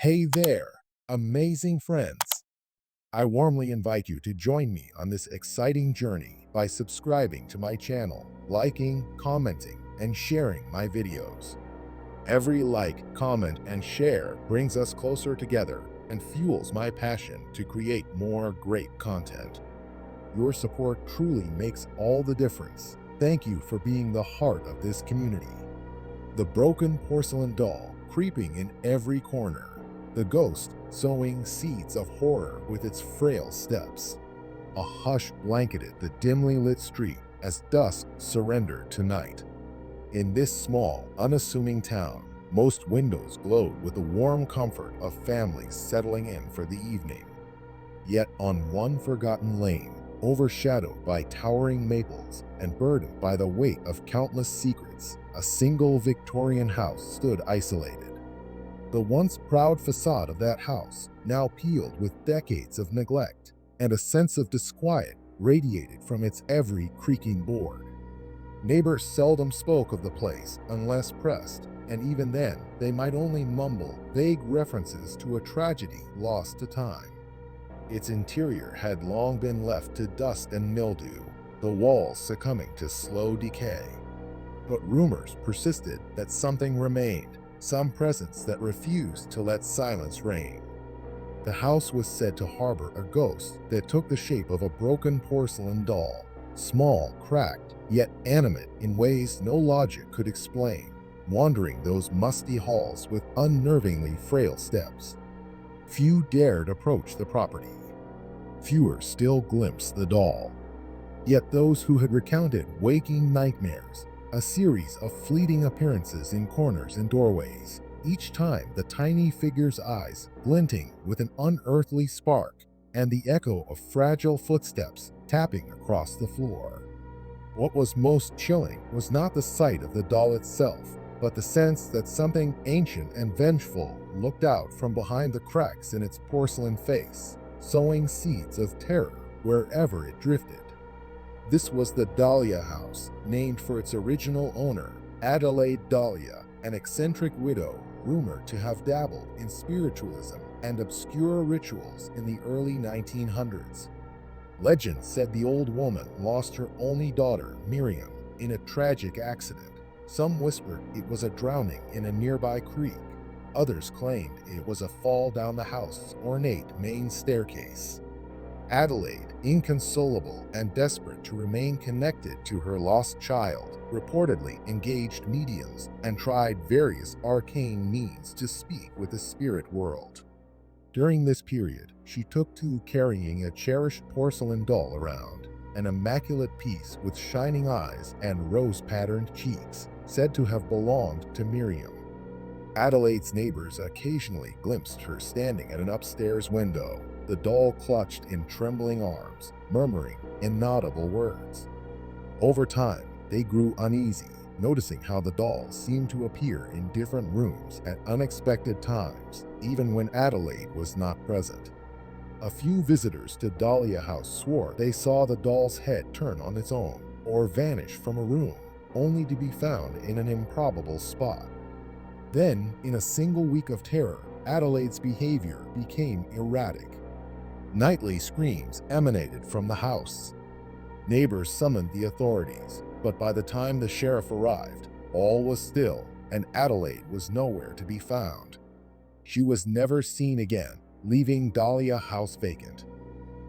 Hey there, amazing friends. I warmly invite you to join me on this exciting journey by subscribing to my channel, liking, commenting, and sharing my videos. Every like, comment, and share brings us closer together and fuels my passion to create more great content. Your support truly makes all the difference. Thank you for being the heart of this community. The broken porcelain doll creeping in every corner, the ghost sowing seeds of horror with its frail steps. A hush blanketed the dimly lit street as dusk surrendered to night. In this small, unassuming town, most windows glowed with the warm comfort of families settling in for the evening. Yet on one forgotten lane, overshadowed by towering maples and burdened by the weight of countless secrets, a single Victorian house stood isolated. The once proud facade of that house now peeled with decades of neglect, and a sense of disquiet radiated from its every creaking board. Neighbors seldom spoke of the place unless pressed, and even then they might only mumble vague references to a tragedy lost to time. Its interior had long been left to dust and mildew, the walls succumbing to slow decay. But rumors persisted that something remained, some presence that refused to let silence reign. The house was said to harbor a ghost that took the shape of a broken porcelain doll, small, cracked, yet animate in ways no logic could explain, wandering those musty halls with unnervingly frail steps. Few dared approach the property. Fewer still glimpsed the doll. Yet those who had recounted waking nightmares, a series of fleeting appearances in corners and doorways, each time the tiny figure's eyes glinting with an unearthly spark, and the echo of fragile footsteps tapping across the floor. What was most chilling was not the sight of the doll itself, but the sense that something ancient and vengeful looked out from behind the cracks in its porcelain face, sowing seeds of terror wherever it drifted. This was the Dahlia House, named for its original owner, Adelaide Dahlia, an eccentric widow rumored to have dabbled in spiritualism and obscure rituals in the early 1900s. Legend said the old woman lost her only daughter, Miriam, in a tragic accident. Some whispered it was a drowning in a nearby creek. Others claimed it was a fall down the house's ornate main staircase. Adelaide, inconsolable and desperate to remain connected to her lost child, reportedly engaged mediums and tried various arcane means to speak with the spirit world. During this period, she took to carrying a cherished porcelain doll around, an immaculate piece with shining eyes and rose-patterned cheeks, said to have belonged to Miriam. Adelaide's neighbors occasionally glimpsed her standing at an upstairs window, the doll clutched in trembling arms, murmuring inaudible words. Over time, they grew uneasy, noticing how the doll seemed to appear in different rooms at unexpected times, even when Adelaide was not present. A few visitors to Dahlia House swore they saw the doll's head turn on its own or vanish from a room, only to be found in an improbable spot. Then, in a single week of terror, Adelaide's behavior became erratic. Nightly screams emanated from the house. Neighbors summoned the authorities, but by the time the sheriff arrived, all was still and Adelaide was nowhere to be found. She was never seen again, leaving Dahlia House vacant.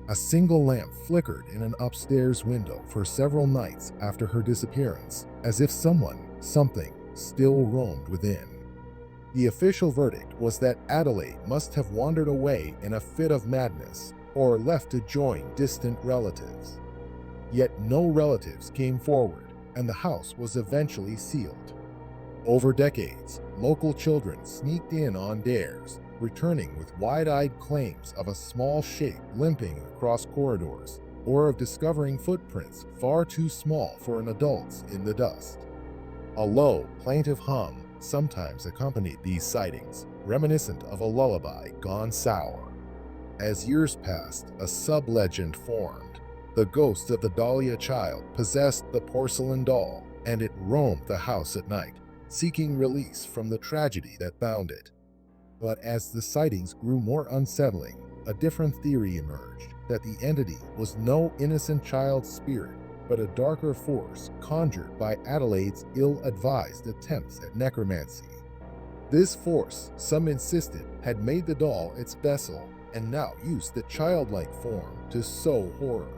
A single lamp flickered in an upstairs window for several nights after her disappearance, as if something still roamed within. The official verdict was that Adelaide must have wandered away in a fit of madness or left to join distant relatives. Yet no relatives came forward, and the house was eventually sealed. Over decades, local children sneaked in on dares, returning with wide-eyed claims of a small shape limping across corridors, or of discovering footprints far too small for an adult's in the dust. A low, plaintive hum sometimes accompanied these sightings, reminiscent of a lullaby gone sour. As years passed, a sub-legend formed. The ghost of the Dahlia child possessed the porcelain doll, and it roamed the house at night, seeking release from the tragedy that bound it. But as the sightings grew more unsettling, a different theory emerged that the entity was no innocent child's spirit, but a darker force conjured by Adelaide's ill-advised attempts at necromancy. This force, some insisted, had made the doll its vessel and now used the childlike form to sow horror.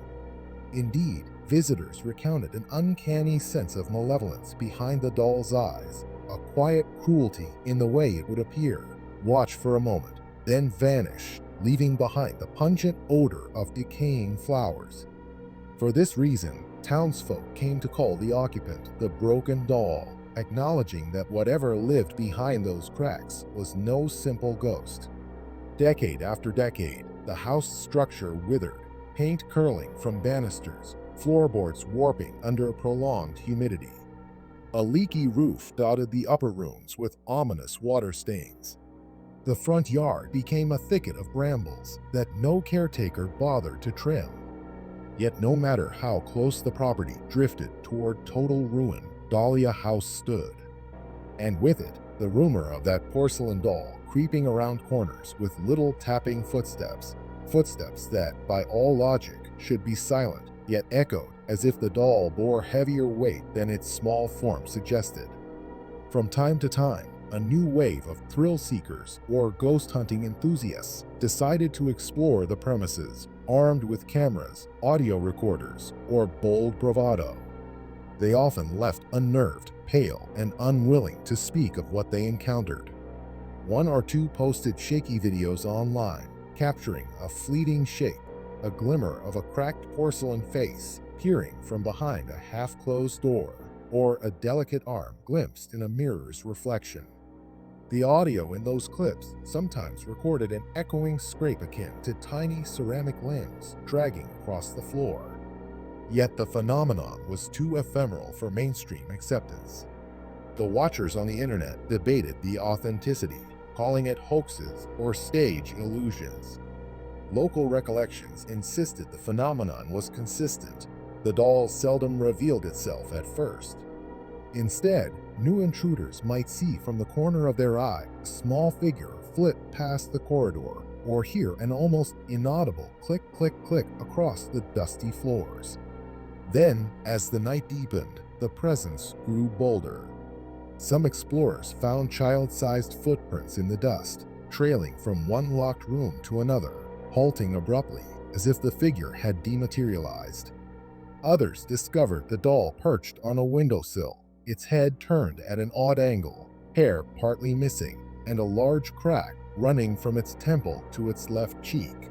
Indeed, visitors recounted an uncanny sense of malevolence behind the doll's eyes, a quiet cruelty in the way it would appear, watch for a moment, then vanish, leaving behind the pungent odor of decaying flowers. For this reason, townsfolk came to call the occupant the broken doll, acknowledging that whatever lived behind those cracks was no simple ghost. Decade after decade, the house structure withered, paint curling from banisters, floorboards warping under prolonged humidity. A leaky roof dotted the upper rooms with ominous water stains. The front yard became a thicket of brambles that no caretaker bothered to trim. Yet no matter how close the property drifted toward total ruin, Dahlia House stood. And with it, the rumor of that porcelain doll creeping around corners with little tapping footsteps, footsteps that, by all logic, should be silent, yet echoed as if the doll bore heavier weight than its small form suggested. From time to time, a new wave of thrill-seekers or ghost-hunting enthusiasts decided to explore the premises, armed with cameras, audio recorders, or bold bravado. They often left unnerved, pale, and unwilling to speak of what they encountered. One or two posted shaky videos online, capturing a fleeting shape, a glimmer of a cracked porcelain face peering from behind a half-closed door, or a delicate arm glimpsed in a mirror's reflection. The audio in those clips sometimes recorded an echoing scrape akin to tiny ceramic limbs dragging across the floor. Yet the phenomenon was too ephemeral for mainstream acceptance. The watchers on the internet debated the authenticity, calling it hoaxes or stage illusions. Local recollections insisted the phenomenon was consistent. The doll seldom revealed itself at first. Instead, new intruders might see from the corner of their eye a small figure flit past the corridor, or hear an almost inaudible click, click, click across the dusty floors. Then, as the night deepened, the presence grew bolder. Some explorers found child-sized footprints in the dust, trailing from one locked room to another, halting abruptly as if the figure had dematerialized. Others discovered the doll perched on a windowsill, its head turned at an odd angle, hair partly missing, and a large crack running from its temple to its left cheek.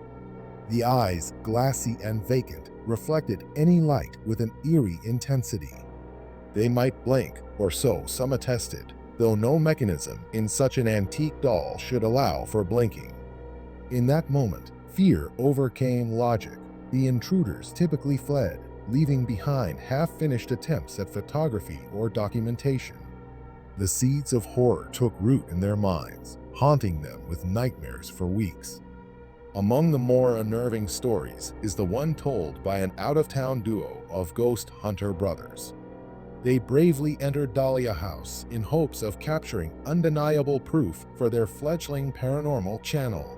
The eyes, glassy and vacant, reflected any light with an eerie intensity. They might blink, or so some attested, though no mechanism in such an antique doll should allow for blinking. In that moment, fear overcame logic. The intruders typically fled, leaving behind half-finished attempts at photography or documentation. The seeds of horror took root in their minds, haunting them with nightmares for weeks. Among the more unnerving stories is the one told by an out-of-town duo of ghost hunter brothers. They bravely entered Dahlia House in hopes of capturing undeniable proof for their fledgling paranormal channel.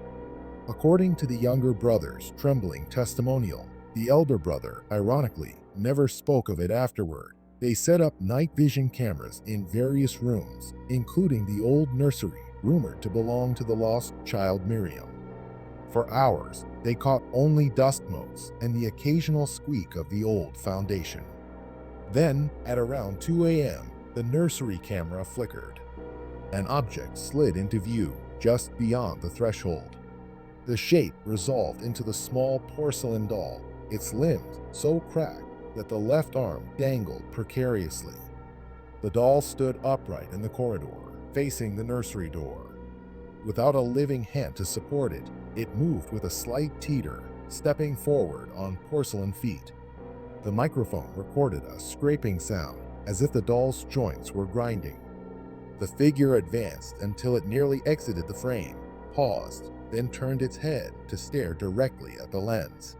According to the younger brother's trembling testimonial, the elder brother, ironically, never spoke of it afterward. They set up night vision cameras in various rooms, including the old nursery rumored to belong to the lost child Miriam. For hours, they caught only dust motes and the occasional squeak of the old foundation. Then, at around 2 a.m., the nursery camera flickered. An object slid into view just beyond the threshold. The shape resolved into the small porcelain doll, its limbs so cracked that the left arm dangled precariously. The doll stood upright in the corridor, facing the nursery door. Without a living hand to support it, it moved with a slight teeter, stepping forward on porcelain feet. The microphone recorded a scraping sound, as if the doll's joints were grinding. The figure advanced until it nearly exited the frame, paused, then turned its head to stare directly at the lens.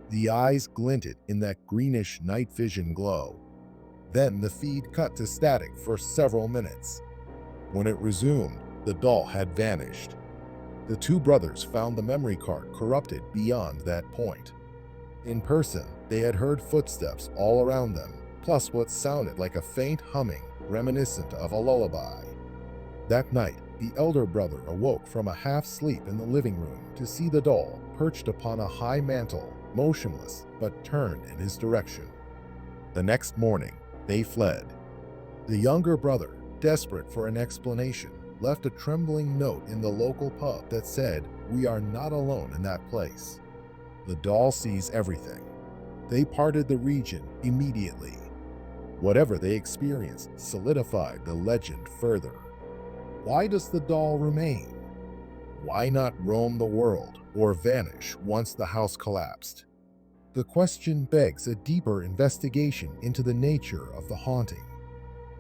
The eyes glinted in that greenish night vision glow. Then the feed cut to static for several minutes. When it resumed, the doll had vanished, The two brothers found the memory card corrupted beyond that point. In person, they had heard footsteps all around them, plus what sounded like a faint humming reminiscent of a lullaby. That night, the elder brother awoke from a half-sleep in the living room to see the doll perched upon a high mantle, motionless but turned in his direction. The next morning, they fled. The younger brother, desperate for an explanation, left a trembling note in the local pub that said, "We are not alone in that place." The doll sees everything. They parted the region immediately. Whatever they experienced solidified the legend further. Why does the doll remain? Why not roam the world or vanish once the house collapsed? The question begs a deeper investigation into the nature of the haunting.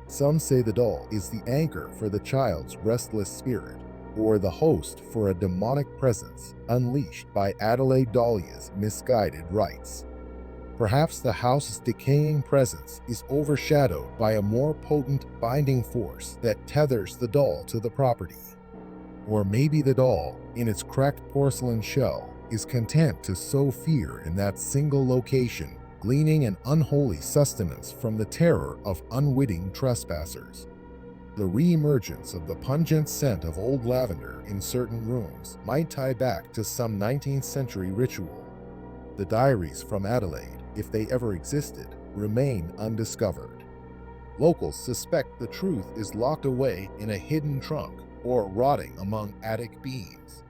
Some say the doll is the anchor for the child's restless spirit, or the host for a demonic presence unleashed by Adelaide Dahlia's misguided rites. Perhaps the house's decaying presence is overshadowed by a more potent binding force that tethers the doll to the property. Or maybe the doll, in its cracked porcelain shell, is content to sow fear in that single location, gleaning an unholy sustenance from the terror of unwitting trespassers. The re-emergence of the pungent scent of old lavender in certain rooms might tie back to some 19th century ritual. The diaries from Adelaide, if they ever existed, remain undiscovered. Locals suspect the truth is locked away in a hidden trunk or rotting among attic beams.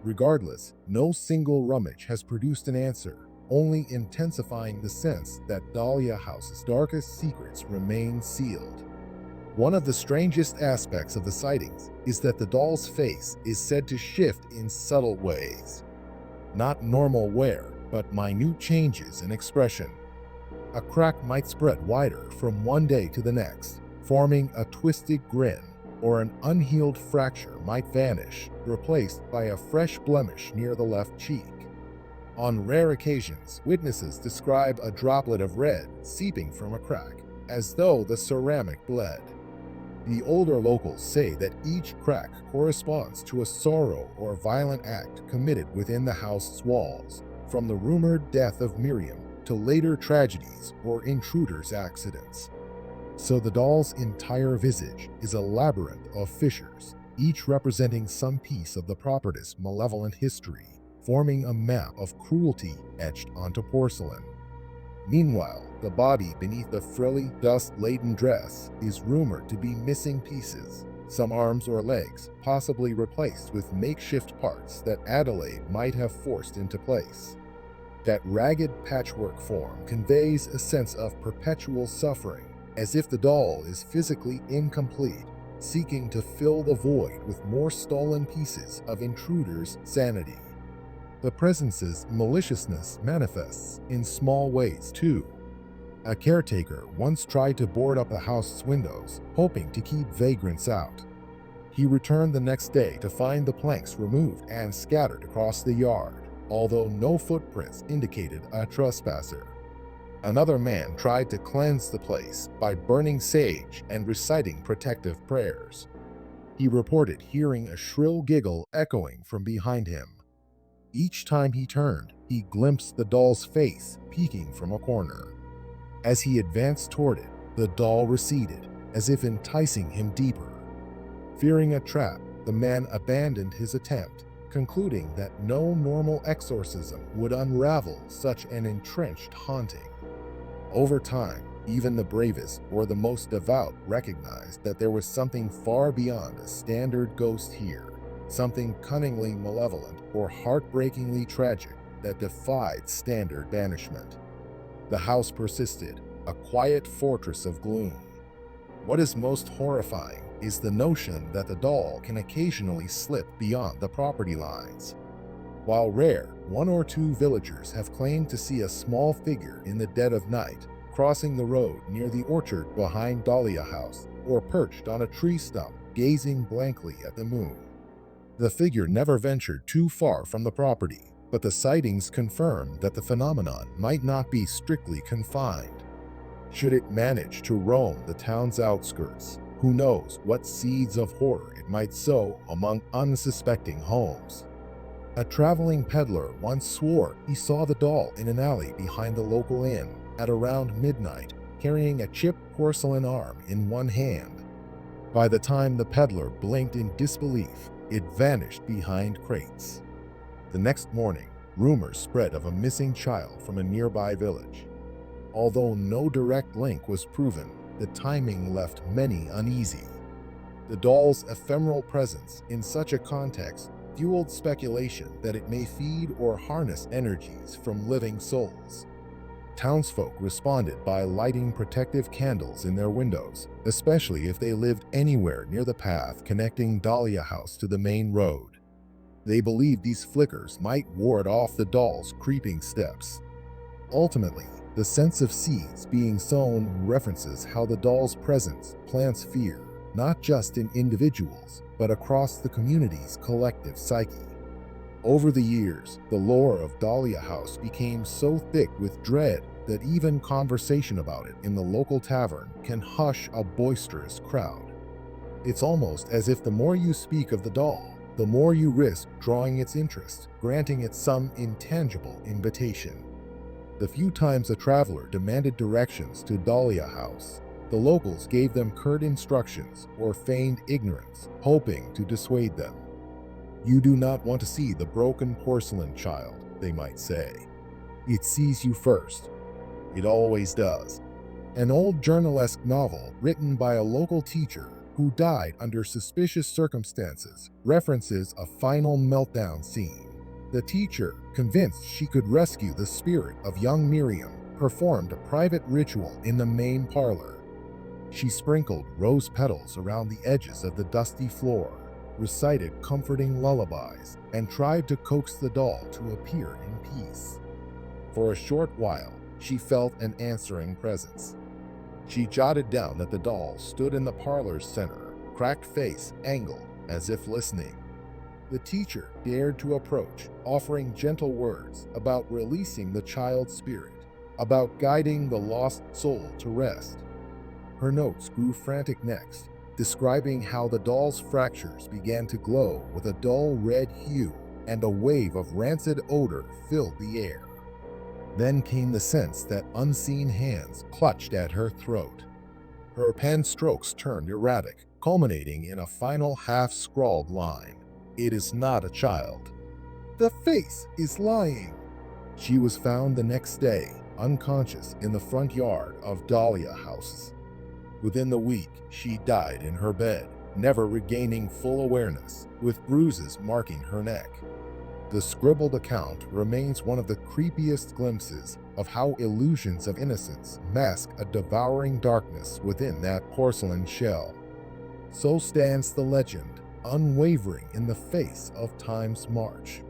Regardless, no single rummage has produced an answer, only intensifying the sense that Dahlia House's darkest secrets remain sealed. One of the strangest aspects of the sightings is that the doll's face is said to shift in subtle ways. Not normal wear, but minute changes in expression. A crack might spread wider from one day to the next, forming a twisted grin, or an unhealed fracture might vanish, replaced by a fresh blemish near the left cheek. On rare occasions, witnesses describe a droplet of red seeping from a crack, as though the ceramic bled. The older locals say that each crack corresponds to a sorrow or violent act committed within the house's walls, from the rumored death of Miriam to later tragedies or intruders' accidents. So the doll's entire visage is a labyrinth of fissures, each representing some piece of the property's malevolent history, forming a map of cruelty etched onto porcelain. Meanwhile, the body beneath the frilly, dust-laden dress is rumored to be missing pieces, some arms or legs possibly replaced with makeshift parts that Adelaide might have forced into place. That ragged patchwork form conveys a sense of perpetual suffering, as if the doll is physically incomplete, seeking to fill the void with more stolen pieces of intruders' sanity. The presence's maliciousness manifests in small ways too. A caretaker once tried to board up the house's windows, hoping to keep vagrants out. He returned the next day to find the planks removed and scattered across the yard, although no footprints indicated a trespasser. Another man tried to cleanse the place by burning sage and reciting protective prayers. He reported hearing a shrill giggle echoing from behind him. Each time he turned, he glimpsed the doll's face peeking from a corner. As he advanced toward it, the doll receded, as if enticing him deeper. Fearing a trap, the man abandoned his attempt, concluding that no normal exorcism would unravel such an entrenched haunting. Over time, even the bravest or the most devout recognized that there was something far beyond a standard ghost here, something cunningly malevolent or heartbreakingly tragic that defied standard banishment. The house persisted, a quiet fortress of gloom. What is most horrifying is the notion that the doll can occasionally slip beyond the property lines. While rare, one or two villagers have claimed to see a small figure in the dead of night, crossing the road near the orchard behind Dahlia House, or perched on a tree stump, gazing blankly at the moon. The figure never ventured too far from the property, but the sightings confirm that the phenomenon might not be strictly confined. Should it manage to roam the town's outskirts, Who knows what seeds of horror it might sow among unsuspecting homes? A traveling peddler once swore he saw the doll in an alley behind the local inn at around midnight, carrying a chipped porcelain arm in one hand. By the time the peddler blinked in disbelief, it vanished behind crates. The next morning, rumors spread of a missing child from a nearby village. Although no direct link was proven, the timing left many uneasy. The doll's ephemeral presence in such a context fueled speculation that it may feed or harness energies from living souls. Townsfolk responded by lighting protective candles in their windows, especially if they lived anywhere near the path connecting Dahlia House to the main road. They believed these flickers might ward off the doll's creeping steps. Ultimately, the sense of seeds being sown references how the doll's presence plants fear, not just in individuals, but across the community's collective psyche. Over the years, the lore of Dahlia House became so thick with dread that even conversation about it in the local tavern can hush a boisterous crowd. It's almost as if the more you speak of the doll, the more you risk drawing its interest, granting it some intangible invitation. The few times a traveler demanded directions to Dahlia House, the locals gave them curt instructions or feigned ignorance, hoping to dissuade them. "You do not want to see the broken porcelain child," they might say. "It sees you first. It always does." An old journalesque novel written by a local teacher who died under suspicious circumstances references a final meltdown scene. The teacher, convinced she could rescue the spirit of young Miriam, performed a private ritual in the main parlor. She sprinkled rose petals around the edges of the dusty floor, recited comforting lullabies, and tried to coax the doll to appear in peace. For a short while, she felt an answering presence. She jotted down that the doll stood in the parlor's center, cracked face angled, as if listening. The teacher dared to approach, offering gentle words about releasing the child's spirit, about guiding the lost soul to rest. Her notes grew frantic next, describing how the doll's fractures began to glow with a dull red hue and a wave of rancid odor filled the air. Then came the sense that unseen hands clutched at her throat. Her pen strokes turned erratic, culminating in a final half-scrawled line. "It is not a child. The face is lying." She was found the next day, unconscious in the front yard of Dahlia House. Within the week, she died in her bed, never regaining full awareness, with bruises marking her neck. The scribbled account remains one of the creepiest glimpses of how illusions of innocence mask a devouring darkness within that porcelain shell. So stands the legend, unwavering in the face of time's march.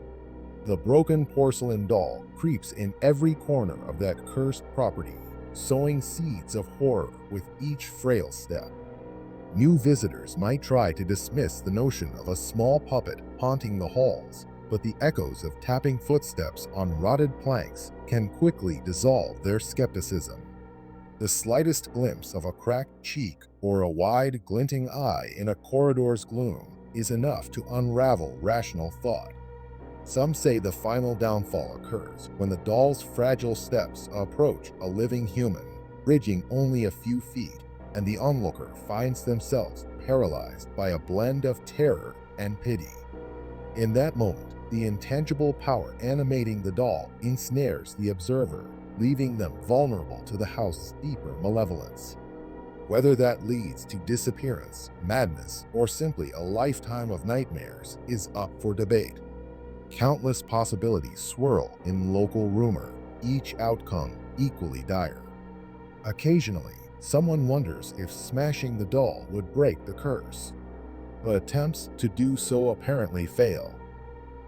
The broken porcelain doll creeps in every corner of that cursed property, sowing seeds of horror with each frail step. New visitors might try to dismiss the notion of a small puppet haunting the halls, but the echoes of tapping footsteps on rotted planks can quickly dissolve their skepticism. The slightest glimpse of a cracked cheek or a wide, glinting eye in a corridor's gloom is enough to unravel rational thought. Some say the final downfall occurs when the doll's fragile steps approach a living human, bridging only a few feet, and the onlooker finds themselves paralyzed by a blend of terror and pity. In that moment, the intangible power animating the doll ensnares the observer, leaving them vulnerable to the house's deeper malevolence. Whether that leads to disappearance, madness, or simply a lifetime of nightmares is up for debate. Countless possibilities swirl in local rumor, each outcome equally dire. Occasionally, someone wonders if smashing the doll would break the curse, but attempts to do so apparently fail.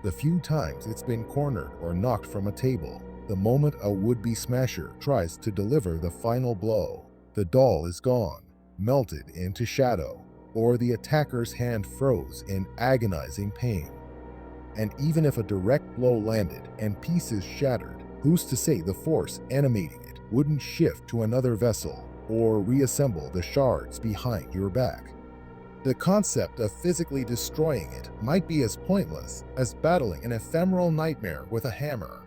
The few times it's been cornered or knocked from a table, the moment a would-be smasher tries to deliver the final blow, the doll is gone, melted into shadow, or the attacker's hand froze in agonizing pain. And even if a direct blow landed and pieces shattered, who's to say the force animating it wouldn't shift to another vessel or reassemble the shards behind your back? The concept of physically destroying it might be as pointless as battling an ephemeral nightmare with a hammer.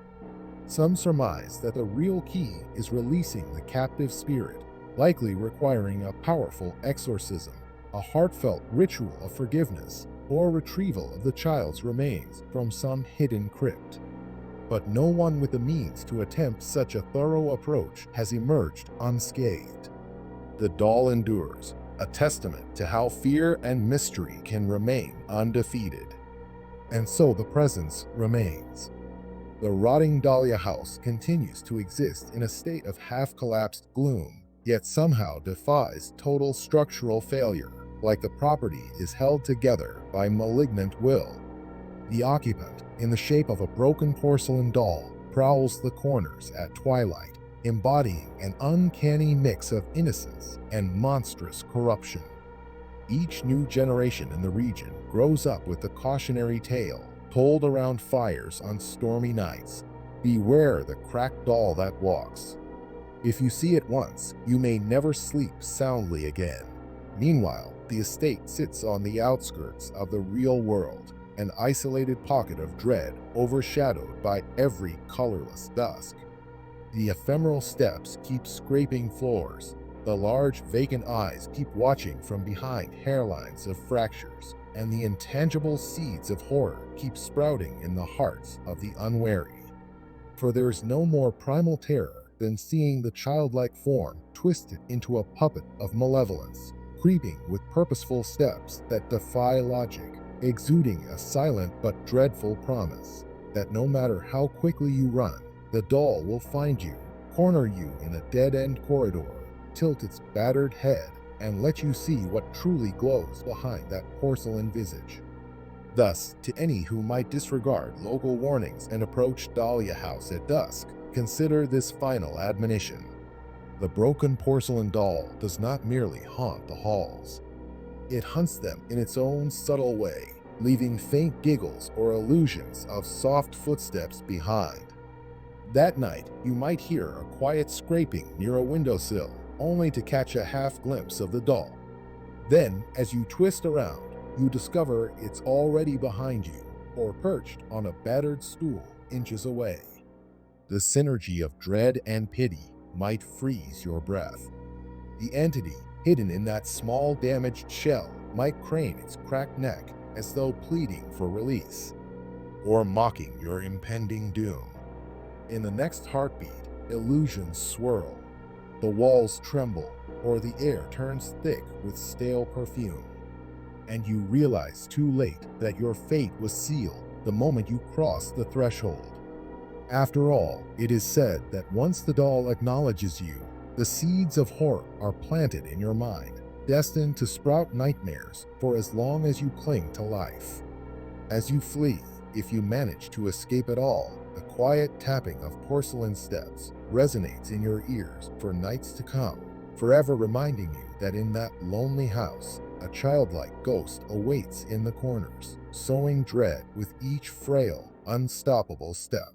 Some surmise that the real key is releasing the captive spirit, likely requiring a powerful exorcism, a heartfelt ritual of forgiveness, or retrieval of the child's remains from some hidden crypt. But no one with the means to attempt such a thorough approach has emerged unscathed. The doll endures, a testament to how fear and mystery can remain undefeated. And so the presence remains. The rotting Dahlia house continues to exist in a state of half-collapsed gloom, yet somehow defies total structural failure, like the property is held together by malignant will. The occupant, in the shape of a broken porcelain doll, prowls the corners at twilight, embodying an uncanny mix of innocence and monstrous corruption. Each new generation in the region grows up with the cautionary tale told around fires on stormy nights. Beware the cracked doll that walks. If you see it once, you may never sleep soundly again. Meanwhile, the estate sits on the outskirts of the real world, an isolated pocket of dread overshadowed by every colorless dusk. The ephemeral steps keep scraping floors. The large, vacant eyes keep watching from behind hairlines of fractures, and the intangible seeds of horror keep sprouting in the hearts of the unwary. For there is no more primal terror than seeing the childlike form twisted into a puppet of malevolence, creeping with purposeful steps that defy logic, exuding a silent but dreadful promise that no matter how quickly you run, the doll will find you, corner you in a dead-end corridor, tilt its battered head, and let you see what truly glows behind that porcelain visage. Thus, to any who might disregard local warnings and approach Dahlia House at dusk, consider this final admonition. The broken porcelain doll does not merely haunt the halls. It hunts them in its own subtle way, leaving faint giggles or illusions of soft footsteps behind. That night, you might hear a quiet scraping near a windowsill, only to catch a half glimpse of the doll. Then, as you twist around, you discover it's already behind you, or perched on a battered stool inches away. The synergy of dread and pity might freeze your breath. The entity, hidden in that small damaged shell, might crane its cracked neck as though pleading for release, or mocking your impending doom. In the next heartbeat, illusions swirl. The walls tremble, or the air turns thick with stale perfume. And you realize too late that your fate was sealed the moment you crossed the threshold. After all, it is said that once the doll acknowledges you, the seeds of horror are planted in your mind, destined to sprout nightmares for as long as you cling to life. As you flee, if you manage to escape at all, the quiet tapping of porcelain steps resonates in your ears for nights to come, forever reminding you that in that lonely house, a childlike ghost awaits in the corners, sowing dread with each frail, unstoppable step.